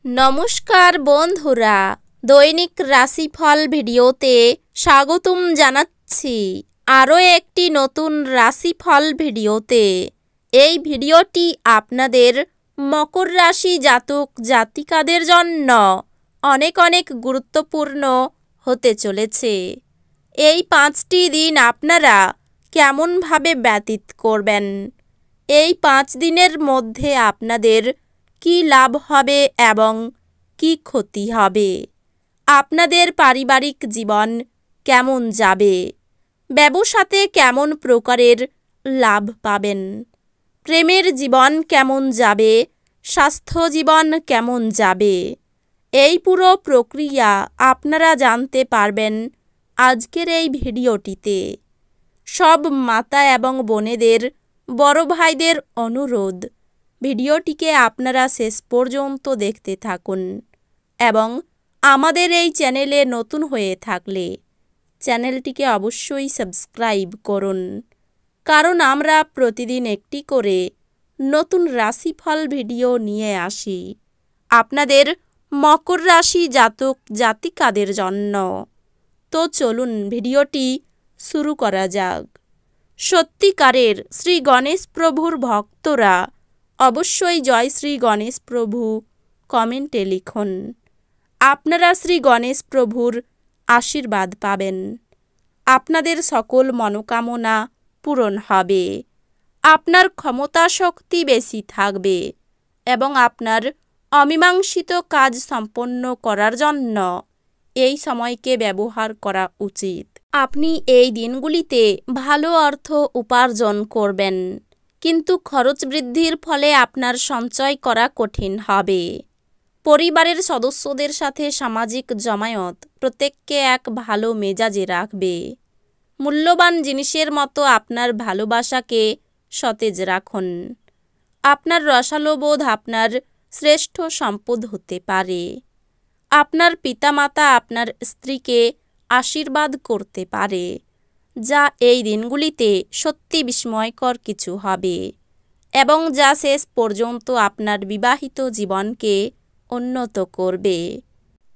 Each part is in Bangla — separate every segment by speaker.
Speaker 1: নমস্কার বন্ধুরা, দৈনিক রাশিফল ভিডিওতে স্বাগতম জানাচ্ছি আরও একটি নতুন রাশিফল ভিডিওতে। এই ভিডিওটি আপনাদের মকর রাশি জাতক জাতিকাদের জন্য অনেক অনেক গুরুত্বপূর্ণ হতে চলেছে। এই 5টি দিন আপনারা কেমনভাবে ব্যতীত করবেন, এই 5 দিনের মধ্যে আপনাদের কি লাভ হবে এবং কি ক্ষতি হবে, আপনাদের পারিবারিক জীবন কেমন যাবে, ব্যবসাতে কেমন প্রকারের লাভ পাবেন, প্রেমের জীবন কেমন যাবে, স্বাস্থ্য জীবন কেমন যাবে, এই পুরো প্রক্রিয়া আপনারা জানতে পারবেন আজকের এই ভিডিওটিতে। সব মাতা এবং বোনেদের, বড় ভাইদের অনুরোধ, ভিডিওটিকে আপনারা শেষ পর্যন্ত দেখতে থাকুন এবং আমাদের এই চ্যানেলে নতুন হয়ে থাকলে চ্যানেলটিকে অবশ্যই সাবস্ক্রাইব করুন, কারণ আমরা প্রতিদিন একটি করে নতুন রাশিফল ভিডিও নিয়ে আসি আপনাদের মকর রাশি জাতক জাতিকাদের জন্য। তো চলুন ভিডিওটি শুরু করা যাক। সত্যিকারের শ্রী গণেশ প্রভুর ভক্তরা অবশ্যই জয় শ্রী গণেশ প্রভু কমেন্টে লিখুন। আপনারা শ্রী গণেশ প্রভুর আশীর্বাদ পাবেন, আপনাদের সকল মনোকামনা পূরণ হবে, আপনার ক্ষমতা শক্তি বেশি থাকবে এবং আপনার অমীমাংসিত কাজ সম্পন্ন করার জন্য এই সময়কে ব্যবহার করা উচিত। আপনি এই দিনগুলিতে ভালো অর্থ উপার্জন করবেন, কিন্তু খরচ বৃদ্ধির ফলে আপনার সঞ্চয় করা কঠিন হবে। পরিবারের সদস্যদের সাথে সামাজিক জমায়েত প্রত্যেককে এক ভালো মেজাজে রাখবে। মূল্যবান জিনিসের মতো আপনার ভালোবাসাকে সতেজ রাখুন। আপনার রসালোবোধ আপনার শ্রেষ্ঠ সম্পদ হতে পারে। আপনার পিতামাতা আপনার স্ত্রীকে আশীর্বাদ করতে পারে, যা এই দিনগুলিতে সত্যি বিস্ময়কর কিছু হবে এবং যা শেষ পর্যন্ত আপনার বিবাহিত জীবনকে উন্নত করবে।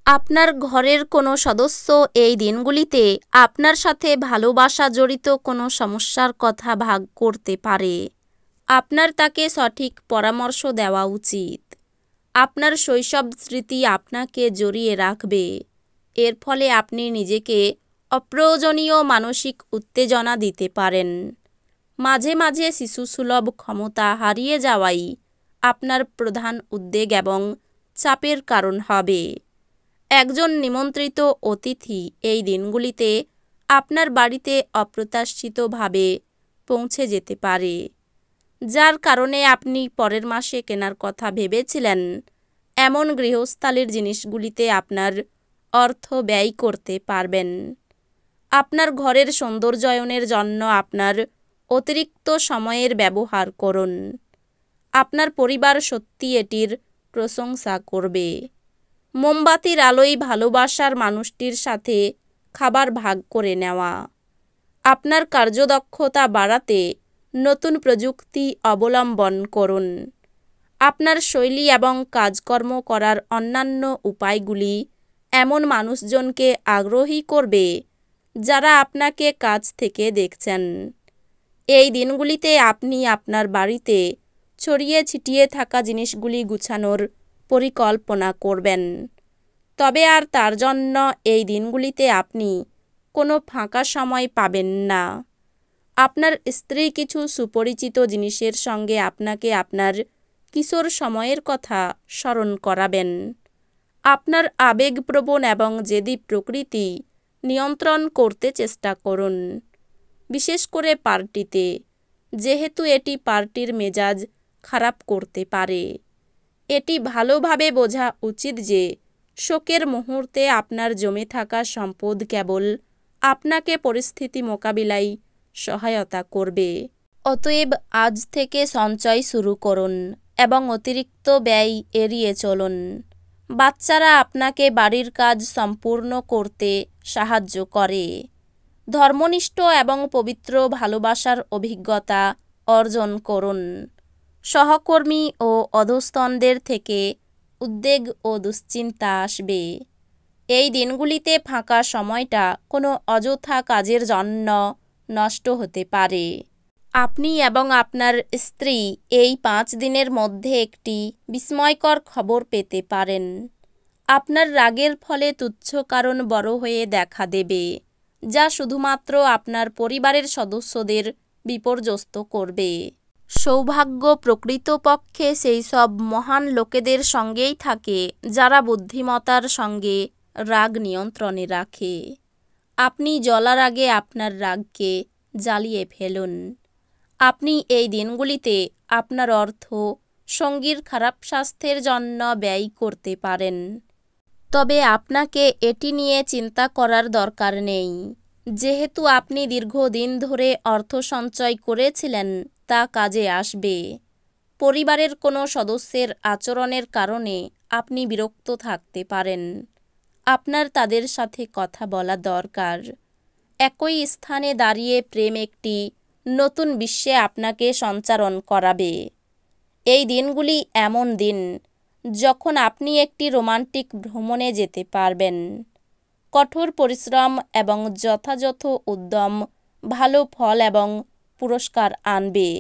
Speaker 1: আপনার ঘরের কোনো সদস্য এই দিনগুলিতে আপনার সাথে ভালোবাসা জড়িত কোনো সমস্যার কথা ভাগ করতে পারে। আপনার তাকে সঠিক পরামর্শ দেওয়া উচিত। আপনার শৈশব স্মৃতি আপনাকে জড়িয়ে রাখবে। এর ফলে আপনি নিজেকে অপ্রয়োজনীয় মানসিক উত্তেজনা দিতে পারেন। মাঝে মাঝে শিশুসুলভ ক্ষমতা হারিয়ে যাওয়াই আপনার প্রধান উদ্বেগ এবং চাপের কারণ হবে। একজন নিমন্ত্রিত অতিথি এই দিনগুলিতে আপনার বাড়িতে অপ্রত্যাশিতভাবে পৌঁছে যেতে পারে, যার কারণে আপনি পরের মাসে কেনার কথা ভেবেছিলেন এমন গৃহস্থালির জিনিসগুলিতে আপনার অর্থ ব্যয় করতে পারবেন। আপনার ঘরের সৌন্দর্যায়নের জন্য আপনার অতিরিক্ত সময়ের ব্যবহার করুন। আপনার পরিবার সত্যি এটির প্রশংসা করবে। মোমবাতির আলোয় ভালোবাসার মানুষটির সাথে খাবার ভাগ করে নেওয়া। আপনার কার্যদক্ষতা বাড়াতে নতুন প্রযুক্তি অবলম্বন করুন। আপনার শৈলী এবং কাজকর্ম করার অন্যান্য উপায়গুলি এমন মানুষজনকে আগ্রহী করবে যারা আপনাকে কাছ থেকে দেখছেন। এই দিনগুলিতে আপনি আপনার বাড়িতে ছড়িয়ে ছিটিয়ে থাকা জিনিসগুলি গুছানোর পরিকল্পনা করবেন, তবে আর তার জন্য এই দিনগুলিতে আপনি কোনো ফাঁকা সময় পাবেন না। আপনার স্ত্রী কিছু সুপরিচিত জিনিসের সঙ্গে আপনাকে আপনার কিশোর সময়ের কথা স্মরণ করাবেন। আপনার আবেগপ্রবণ এবং জেদি প্রকৃতি নিয়ন্ত্রণ করতে চেষ্টা করুন, বিশেষ করে পার্টিতে, যেহেতু এটি পার্টির মেজাজ খারাপ করতে পারে। এটি ভালোভাবে বোঝা উচিত যে শোকের মুহূর্তে আপনার জমে থাকা সম্পদ কেবল আপনাকে পরিস্থিতি মোকাবিলায় সহায়তা করবে। অতএব আজ থেকে সঞ্চয় শুরু করুন এবং অতিরিক্ত ব্যয় এড়িয়ে চলুন। বাচ্চারা আপনাকে বাড়ির কাজ সম্পূর্ণ করতে সাহায্য করে। ধর্মনিষ্ঠ এবং পবিত্র ভালোবাসার অভিজ্ঞতা অর্জন করুন। সহকর্মী ও অধস্তনদের থেকে উদ্বেগ ও দুশ্চিন্তা আসবে। এই দিনগুলিতে ফাঁকা সময়টা কোনো অযথা কাজের জন্য নষ্ট হতে পারে। আপনি এবং আপনার স্ত্রী এই 5 দিনের মধ্যে একটি বিস্ময়কর খবর পেতে পারেন। আপনার রাগের ফলে তুচ্ছ কারণ বড় হয়ে দেখা দেবে, যা শুধুমাত্র আপনার পরিবারের সদস্যদের বিপর্যস্ত করবে। সৌভাগ্য প্রকৃতপক্ষে সেই সব মহান লোকেদের সঙ্গেই থাকে যারা বুদ্ধিমত্তার সঙ্গে রাগ নিয়ন্ত্রণে রাখে। আপনি জ্বলার আগে আপনার রাগকে জ্বালিয়ে ফেলুন। আপনি এই দিনগুলিতে আপনার অর্থ সঙ্গীর খারাপ স্বাস্থ্যের জন্য ব্যয় করতে পারেন, তবে আপনাকে এটি নিয়ে চিন্তা করার দরকার নেই, যেহেতু আপনি দীর্ঘদিন ধরে অর্থ সঞ্চয় করেছিলেন তা কাজে আসবে। পরিবারের কোনো সদস্যের আচরণের কারণে আপনি বিরক্ত থাকতে পারেন। আপনার তাদের সাথে কথা বলা দরকার। একই স্থানে দাঁড়িয়ে প্রেম একটি নতুন বিশ্বে আপনাকে সঞ্চারণ করাবে। এই দিনগুলি এমন দিন যখন আপনি একটি রোমান্টিক ভ্রমণে যেতে পারবেন। কঠোর পরিশ্রম এবং যথাযথ উদ্যম ভালো ফল এবং পুরস্কার আনবে।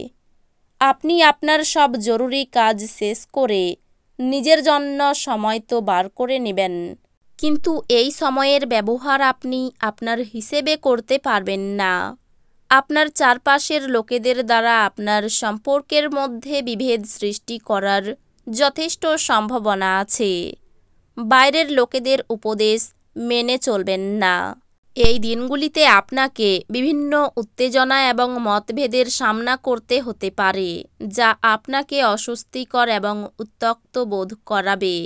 Speaker 1: আপনি আপনার সব জরুরি কাজ শেষ করে নিজের জন্য সময় তো বার করে নেবেন, কিন্তু এই সময়ের ব্যবহার আপনি আপনার হিসেবে করতে পারবেন না। আপনার চারপাশের লোকেদের দ্বারা আপনার সম্পর্কের মধ্যে বিভেদ সৃষ্টি করার যথেষ্ট সম্ভাবনা আছে। বাইরের লোকেদের উপদেশ মেনে চলবেন না। এই দিনগুলিতে আপনাকে বিভিন্ন উত্তেজনা এবং মতভেদের সামনা করতে হতে পারে, যা আপনাকে অস্বস্তিকর এবং উত্ত্যক্ত বোধ করাবে।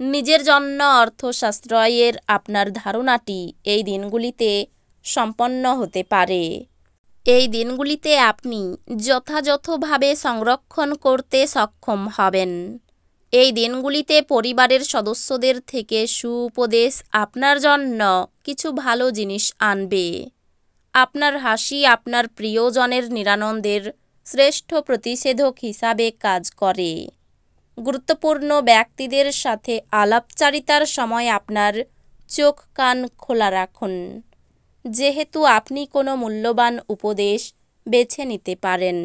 Speaker 1: নিজের জন্য অর্থ সাশ্রয়ের আপনার ধারণাটি এই দিনগুলিতে সম্পন্ন হতে পারে। এই দিনগুলিতে আপনি যথাযথভাবে সংরক্ষণ করতে সক্ষম হবেন। এই দিনগুলিতে পরিবারের সদস্যদের থেকে সুউপদেশ আপনার জন্য কিছু ভালো জিনিস আনবে। আপনার হাসি আপনার প্রিয়জনের নিরানন্দের শ্রেষ্ঠ প্রতিষেধক হিসাবে কাজ করে। গুরুত্বপূর্ণ ব্যক্তিদের সাথে আলাপচারিতার সময় আপনার চোখ কান খোলা রাখুন, যেহেতু আপনি কোনো মূল্যবান উপদেশ বেছে নিতে পারেন।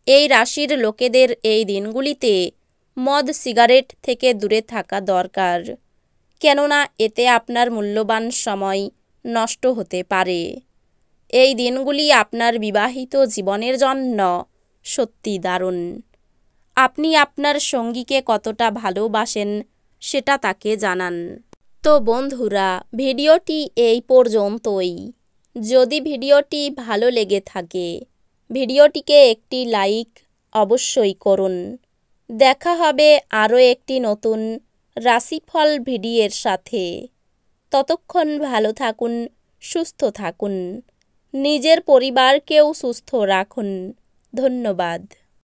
Speaker 1: এই রাশির লোকেদের এই দিনগুলিতে মদ সিগারেট থেকে দূরে থাকা দরকার, কেননা এতে আপনার মূল্যবান সময় নষ্ট হতে পারে। এই দিনগুলি আপনার বিবাহিত জীবনের জন্য সত্যি দারুণ। আপনি আপনার সঙ্গীকে কতটা ভালোবাসেন সেটা তাকে জানান। তো বন্ধুরা, ভিডিওটি এই পর্যন্তই। যদি ভিডিওটি ভালো লেগে থাকে, ভিডিওটিকে একটি লাইক অবশ্যই করুন। দেখা হবে আরও একটি নতুন রাশিফল ভিডিওর সাথে। ততক্ষণ ভালো থাকুন, সুস্থ থাকুন, নিজের পরিবারকেও সুস্থ রাখুন। ধন্যবাদ।